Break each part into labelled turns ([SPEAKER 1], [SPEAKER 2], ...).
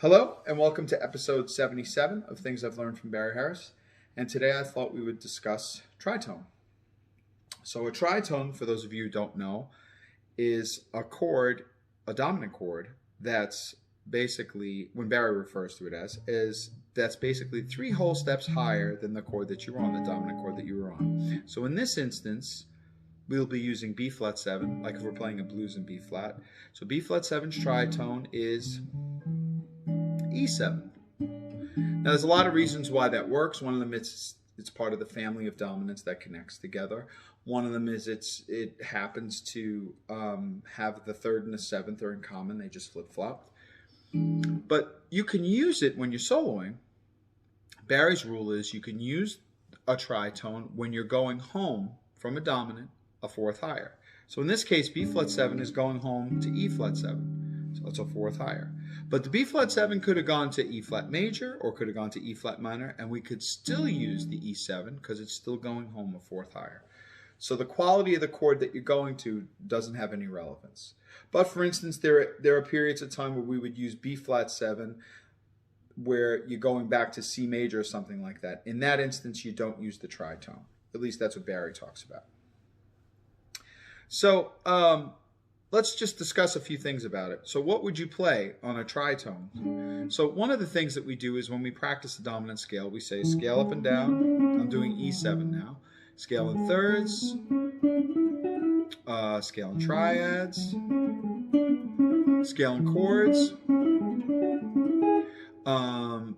[SPEAKER 1] Hello and welcome to episode 77 of Things I've Learned from Barry Harris. And today I thought we would discuss tritone. So a tritone, for those of you who don't know, is a chord, a dominant chord, that's basically, when Barry refers to it as, that's basically 3 whole steps higher than the chord that you're on, the dominant chord that you were on. So in this instance, we'll be using B flat 7, like if we're playing a blues in B flat. So B flat 7's tritone is E7. Now there's a lot of reasons why that works. One of them is it's part of the family of dominants that connects together. One of them is it happens to have the 3rd and the 7th are in common. They just flip-flopped. But you can use it when you're soloing. Barry's rule is you can use a tritone when you're going home from a dominant, a 4th higher. So in this case, B flat 7 is going home to E flat 7. So it's a 4th higher. But the B flat 7 could have gone to E flat major or could have gone to E flat minor, and we could still use the E7 because it's still going home a 4th higher. So the quality of the chord that you're going to doesn't have any relevance. But for instance, there are periods of time where we would use B flat 7 where you're going back to C major or something like that. In that instance, you don't use the tritone. At least that's what Barry talks about. So let's just discuss a few things about it. So what would you play on a tritone? So one of the things that we do is when we practice the dominant scale, we say scale up and down. I'm doing E7 now. Scale in thirds, scale in triads, scale in chords,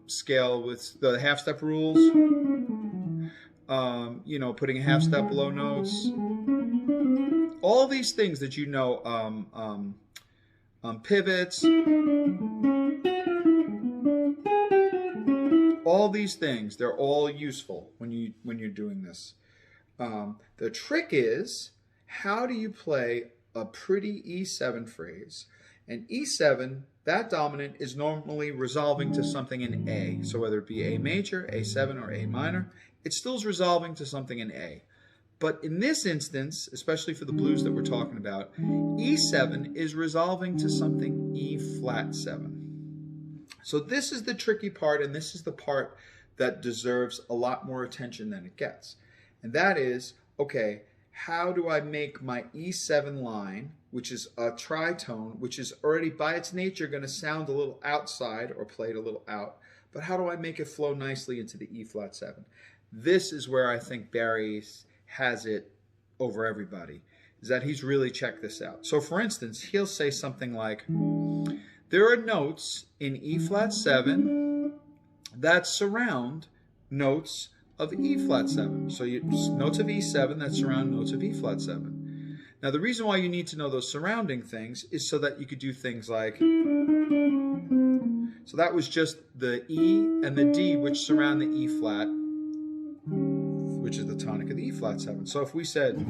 [SPEAKER 1] scale with the half-step rules, putting a half-step below notes. All these things that you know, pivots, all these things, they're all useful when you're doing this. The trick is, how do you play a pretty E7 phrase? And E7, that dominant is normally resolving to something in A. So whether it be A major, A7, or A minor, it still is resolving to something in A. But in this instance, especially for the blues that we're talking about, E7 is resolving to something E flat 7. So this is the tricky part, and this is the part that deserves a lot more attention than it gets. And that is, okay, how do I make my E7 line, which is a tritone, which is already by its nature going to sound a little outside or played a little out, but how do I make it flow nicely into the E flat 7? This is where I think Barry has it over everybody, is that he's really checked this out. So for instance, he'll say something like, there are notes in E flat 7 that surround notes of E flat 7. So notes of E7 that surround notes of E flat 7. Now the reason why you need to know those surrounding things is so that you could do things like, so that was just the E and the D which surround the E flat, which is the tonic of the E flat 7. So if we said,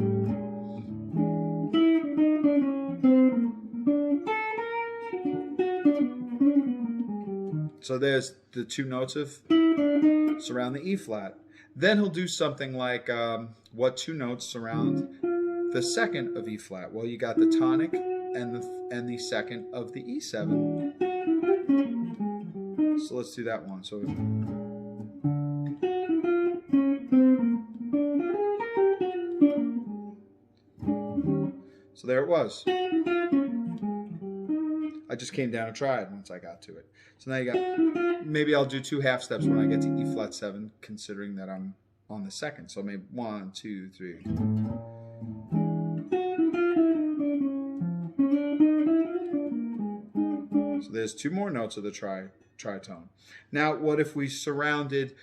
[SPEAKER 1] so there's the 2 notes of surround the E flat. Then he'll do something like, what 2 notes surround the 2nd of E flat? Well, you got the tonic and the 2nd of the E7. So let's do that one. So there it was. I just came down and tried once I got to it. So now you got, maybe I'll do 2 half steps when I get to E flat 7, considering that I'm on the 2nd. So maybe 1, 2, 3. So there's 2 more notes of the tritone. Now, what if we surrounded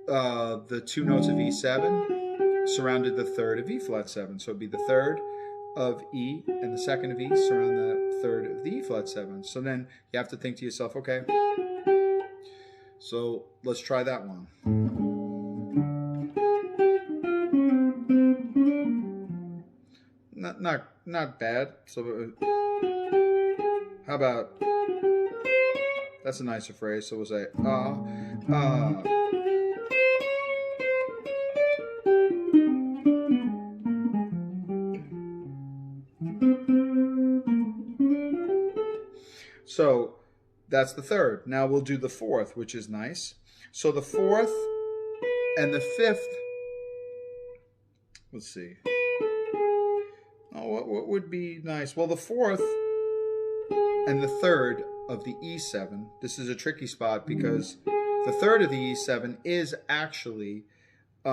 [SPEAKER 1] the 2 notes of E7, surrounded the 3rd of E flat 7? So it'd be the 3rd of E and the 2nd of E surround the 3rd of the E flat 7. So then you have to think to yourself, okay, so let's try that one. Not bad. So how about, that's a nicer phrase. So we'll say So That's the third. Now we'll do the fourth, which is nice. So the fourth and the fifth, let's see. Oh, what would be nice? Well, the fourth and the third of the E7, this is a tricky spot because the third of the E7 is actually the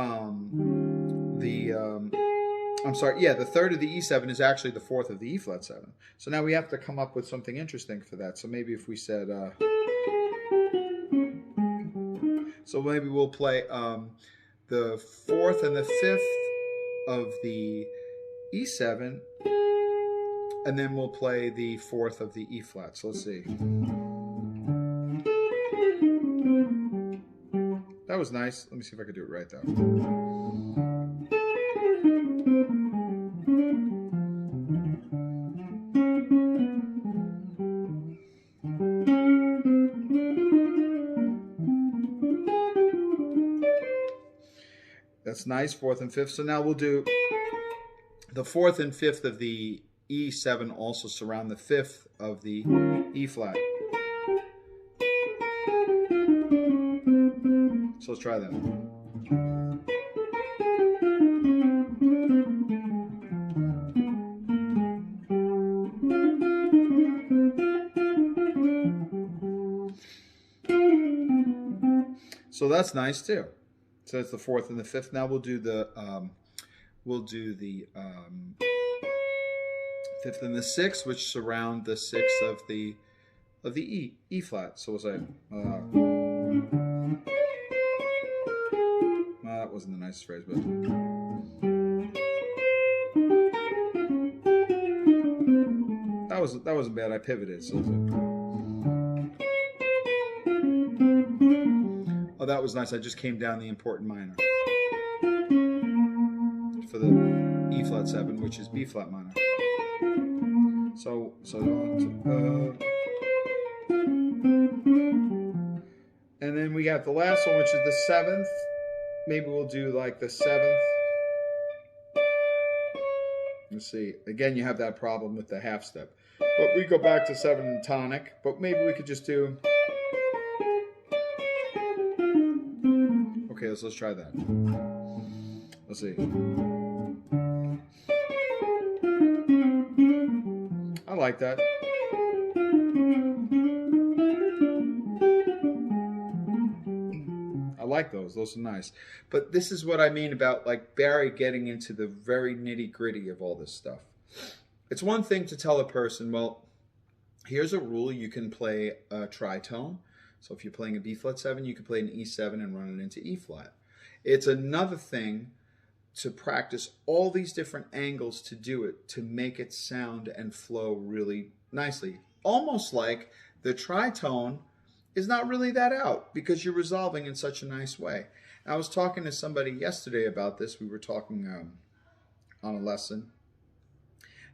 [SPEAKER 1] third of the E7 is actually the fourth of the E flat 7. So now we have to come up with something interesting for that. So maybe if we said, so maybe we'll play the fourth and the fifth of the E7, and then we'll play the fourth of the E flat. So let's see. That was nice. Let me see if I could do it right though. That's nice, fourth and fifth. So now we'll do the fourth and fifth of the E7 also surround the fifth of the E flat. So let's try that. So that's nice too. So it's the fourth and the fifth. Now we'll do the fifth and the sixth, which surround the sixth of the E flat. So we'll say that wasn't the nicest phrase, but that wasn't bad. I pivoted. So oh, that was nice. I just came down the important minor for the E flat 7, which is B flat minor. So and then we got the last one, which is the seventh. Maybe we'll do like the seventh. Let's see. Again, you have that problem with the half step. But we go back to 7 and tonic. But maybe we could just do. Okay, let's try that. Let's see. I like that. I like those. Those are nice. But this is what I mean about like Barry getting into the very nitty-gritty of all this stuff. It's one thing to tell a person, well, here's a rule. You can play a tritone. So if you're playing a B flat 7, you can play an E7 and run it into E flat. It's another thing to practice all these different angles to do it, to make it sound and flow really nicely. Almost like the tritone is not really that out because you're resolving in such a nice way. I was talking to somebody yesterday about this. We were talking on a lesson.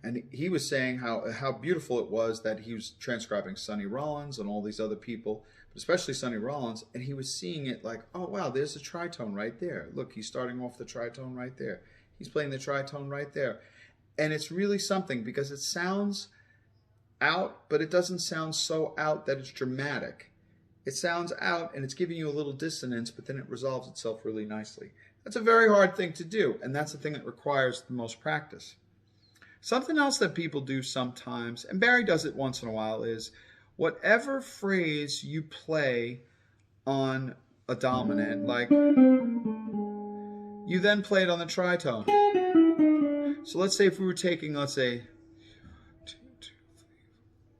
[SPEAKER 1] And he was saying how beautiful it was that he was transcribing Sonny Rollins and all these other people, but especially Sonny Rollins, and he was seeing it like, oh, wow, there's a tritone right there. Look, he's starting off the tritone right there. He's playing the tritone right there. And it's really something because it sounds out, but it doesn't sound so out that it's dramatic. It sounds out and it's giving you a little dissonance, but then it resolves itself really nicely. That's a very hard thing to do, and that's the thing that requires the most practice. Something else that people do sometimes, and Barry does it once in a while, is whatever phrase you play on a dominant, like you then play it on the tritone. So let's say if we were taking, let's say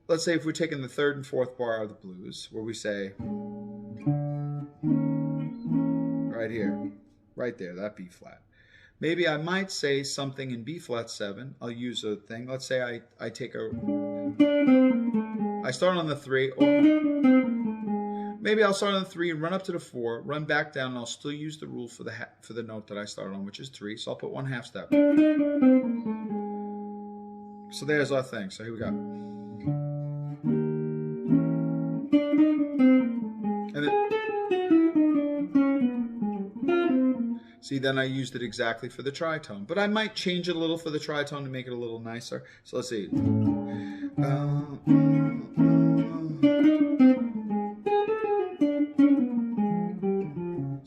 [SPEAKER 1] if we're taking the third and fourth bar of the blues, where we say, right here, right there, that B flat. Maybe I might say something in B flat 7. I'll use a thing. Let's say I start on the 3, or maybe I'll start on the 3 and run up to the 4, run back down, and I'll still use the rule for the note that I started on, which is 3. So I'll put 1 half step. So there's our thing. So here we go. And then, see, then I used it exactly for the tritone. But I might change it a little for the tritone to make it a little nicer. So let's see.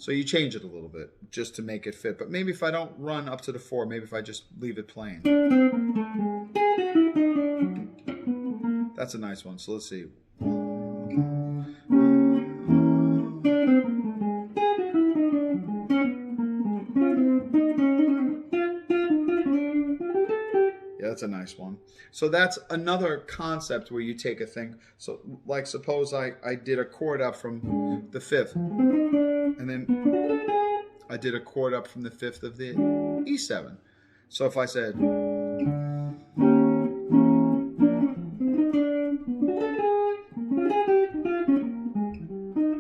[SPEAKER 1] So you change it a little bit just to make it fit. But maybe if I don't run up to the 4, maybe if I just leave it playing. That's a nice one. So let's see. Yeah, that's a nice one. So that's another concept where you take a thing. So like suppose I did a chord up from the 5th, and then I did a chord up from the 5th of the E7. So if I said,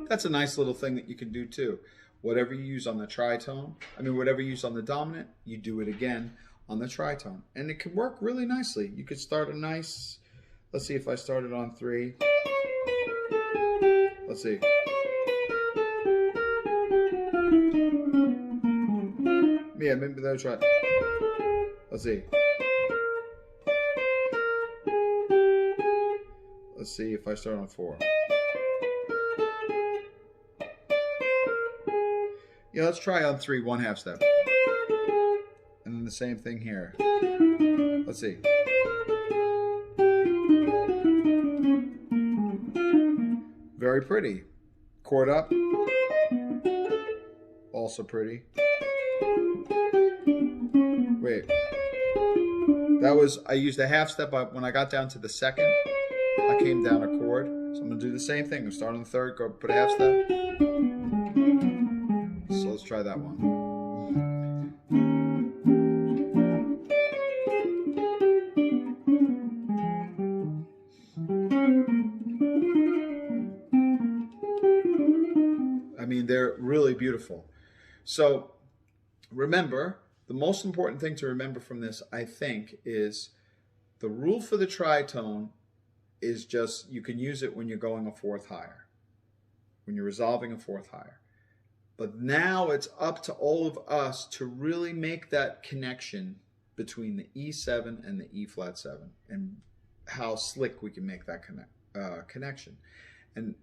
[SPEAKER 1] that's a nice little thing that you can do too. Whatever you use on the tritone, whatever you use on the dominant, you do it again on the tritone. And it can work really nicely. You could start a nice, let's see if I started on 3. Let's see. Yeah, maybe they'll try. Let's see. Let's see if I start on 4. Yeah, let's try on 3, 1/2 step. And then the same thing here. Let's see. Very pretty. Chord up. Also pretty. Wait. That was, I used a 1/2 step, but when I got down to the 2nd, I came down a chord. So I'm going to do the same thing. I'll start on the 3rd, go put a 1/2 step. So let's try that one. They're really beautiful. So remember, the most important thing to remember from this, I think, is the rule for the tritone is just you can use it when you're going a 4th higher, when you're resolving a 4th higher. But now it's up to all of us to really make that connection between the E7 and the E flat 7 and how slick we can make that connection. And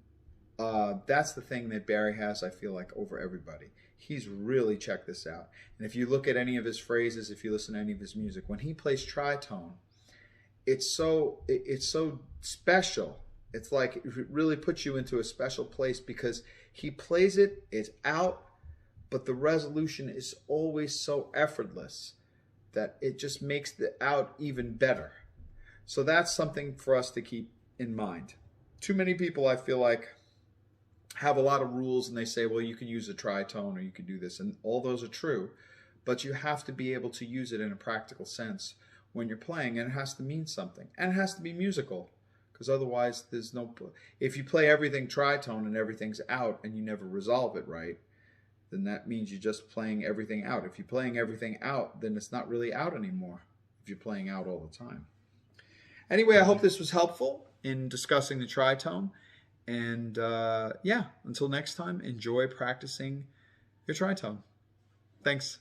[SPEAKER 1] that's the thing that Barry has, I feel like, over everybody. He's really checked this out. And if you look at any of his phrases, if you listen to any of his music, when he plays tritone, it's so special. It's like it really puts you into a special place because he plays it, it's out, but the resolution is always so effortless that it just makes the out even better. So that's something for us to keep in mind. Too many people, I feel like, have a lot of rules and they say, well, you can use a tritone or you can do this, and all those are true, but you have to be able to use it in a practical sense when you're playing, and it has to mean something, and it has to be musical, because otherwise there's no, if you play everything tritone and everything's out and you never resolve it right, then that means you're just playing everything out. If you're playing everything out, then it's not really out anymore if you're playing out all the time. Anyway, I hope this was helpful in discussing the tritone. And yeah, until next time, enjoy practicing your tritone. Thanks.